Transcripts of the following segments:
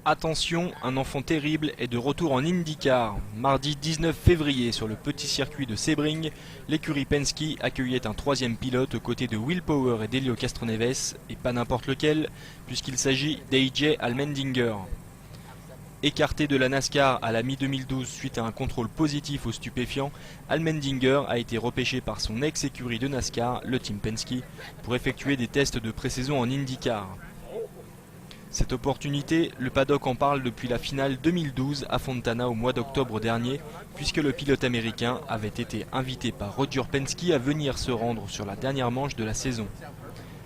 Attention, un enfant terrible est de retour en IndyCar. Mardi 19 février, sur le petit circuit de Sebring, l'écurie Penske accueillait un troisième pilote aux côtés de Will Power et d'Helio Castroneves, et pas n'importe lequel, puisqu'il s'agit d'AJ Allmendinger. Écarté de la NASCAR à la mi-2012 suite à un contrôle positif aux stupéfiants, Allmendinger a été repêché par son ex-écurie de NASCAR, le Team Penske, pour effectuer des tests de pré-saison en IndyCar. Cette opportunité, le paddock en parle depuis la finale 2012 à Fontana au mois d'octobre dernier, puisque le pilote américain avait été invité par Roger Penske à venir se rendre sur la dernière manche de la saison.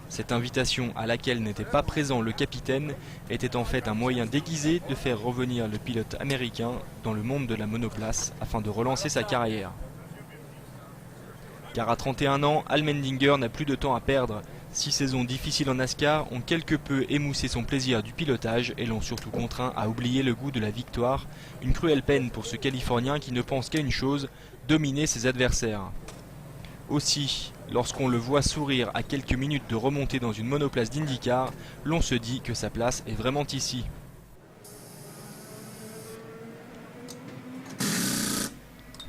Cette invitation, à laquelle n'était pas présent le capitaine, était en fait un moyen déguisé de faire revenir le pilote américain dans le monde de la monoplace afin de relancer sa carrière. Car à 31 ans, Allmendinger n'a plus de temps à perdre. 6 saisons difficiles en NASCAR ont quelque peu émoussé son plaisir du pilotage et l'ont surtout contraint à oublier le goût de la victoire, une cruelle peine pour ce Californien qui ne pense qu'à une chose, dominer ses adversaires. Aussi, lorsqu'on le voit sourire à quelques minutes de remonter dans une monoplace d'IndyCar, l'on se dit que sa place est vraiment ici.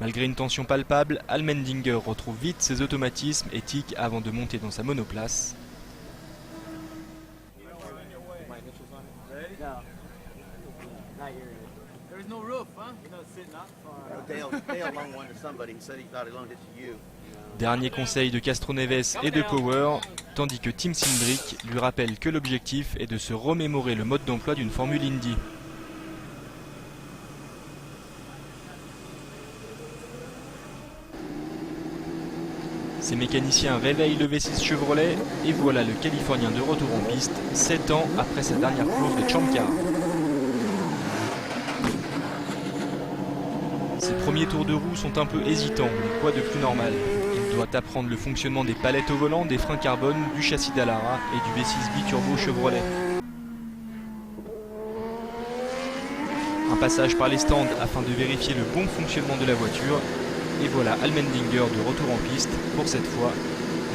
Malgré une tension palpable, Allmendinger retrouve vite ses automatismes et tic avant de monter dans sa monoplace. Dernier conseil de Castroneves et de Power, tandis que Tim Cindric lui rappelle que l'objectif est de se remémorer le mode d'emploi d'une Formule Indy. Ces mécaniciens réveillent le V6 Chevrolet et voilà le Californien de retour en piste, 7 ans après sa dernière course de Champ Car. Ses premiers tours de roue sont un peu hésitants, mais quoi de plus normal? Il doit apprendre le fonctionnement des palettes au volant, des freins carbone, du châssis Dallara et du V6 biturbo Chevrolet. Un passage par les stands afin de vérifier le bon fonctionnement de la voiture. Et voilà Allmendinger de retour en piste, pour cette fois,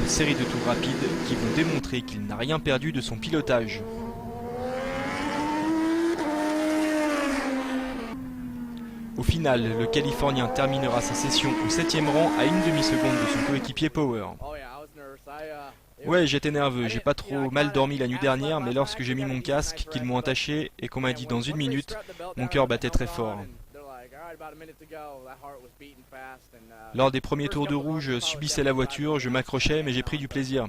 une série de tours rapides qui vont démontrer qu'il n'a rien perdu de son pilotage. Au final, le Californien terminera sa session au 7e rang à une demi-seconde de son coéquipier Power. Ouais, j'étais nerveux, j'ai pas trop mal dormi la nuit dernière, mais lorsque j'ai mis mon casque, qu'ils m'ont attaché et qu'on m'a dit dans une minute, mon cœur battait très fort. Lors des premiers tours de roue, je subissais la voiture, je m'accrochais, mais j'ai pris du plaisir.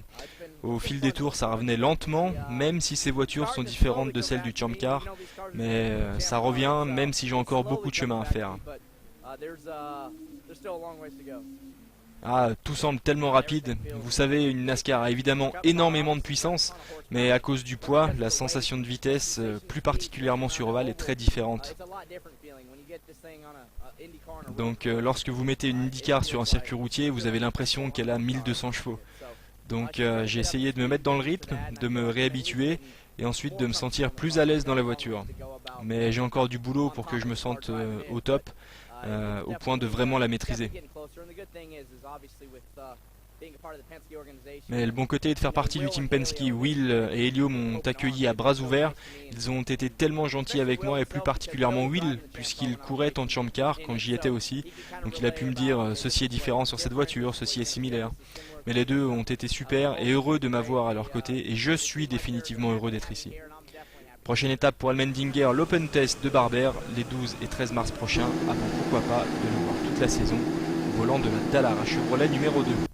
Au fil des tours, ça revenait lentement, même si ces voitures sont différentes de celles du Champ Car, mais ça revient, même si j'ai encore beaucoup de chemin à faire. Ah, tout semble tellement rapide. Vous savez, une NASCAR a évidemment énormément de puissance, mais à cause du poids, la sensation de vitesse, plus particulièrement sur ovale, est très différente. Donc lorsque vous mettez une IndyCar sur un circuit routier, vous avez l'impression qu'elle a 1200 chevaux. Donc j'ai essayé de me mettre dans le rythme, de me réhabituer et ensuite de me sentir plus à l'aise dans la voiture. Mais j'ai encore du boulot pour que je me sente au top, au point de vraiment la maîtriser. Mais le bon côté est de faire partie du Team Penske. Will et Helio m'ont accueilli à bras ouverts. Ils ont été tellement gentils avec moi, et plus particulièrement Will, puisqu'il courait en Champ Car quand j'y étais aussi. Donc il a pu me dire ceci est différent sur cette voiture, ceci est similaire. Mais les deux ont été super et heureux de m'avoir à leur côté, et je suis définitivement heureux d'être ici. Prochaine étape pour Allmendinger, l'Open Test de Barber, les 12 et 13 mars prochains, avant pourquoi pas de le voir toute la saison au volant de la Dallara Chevrolet numéro 2.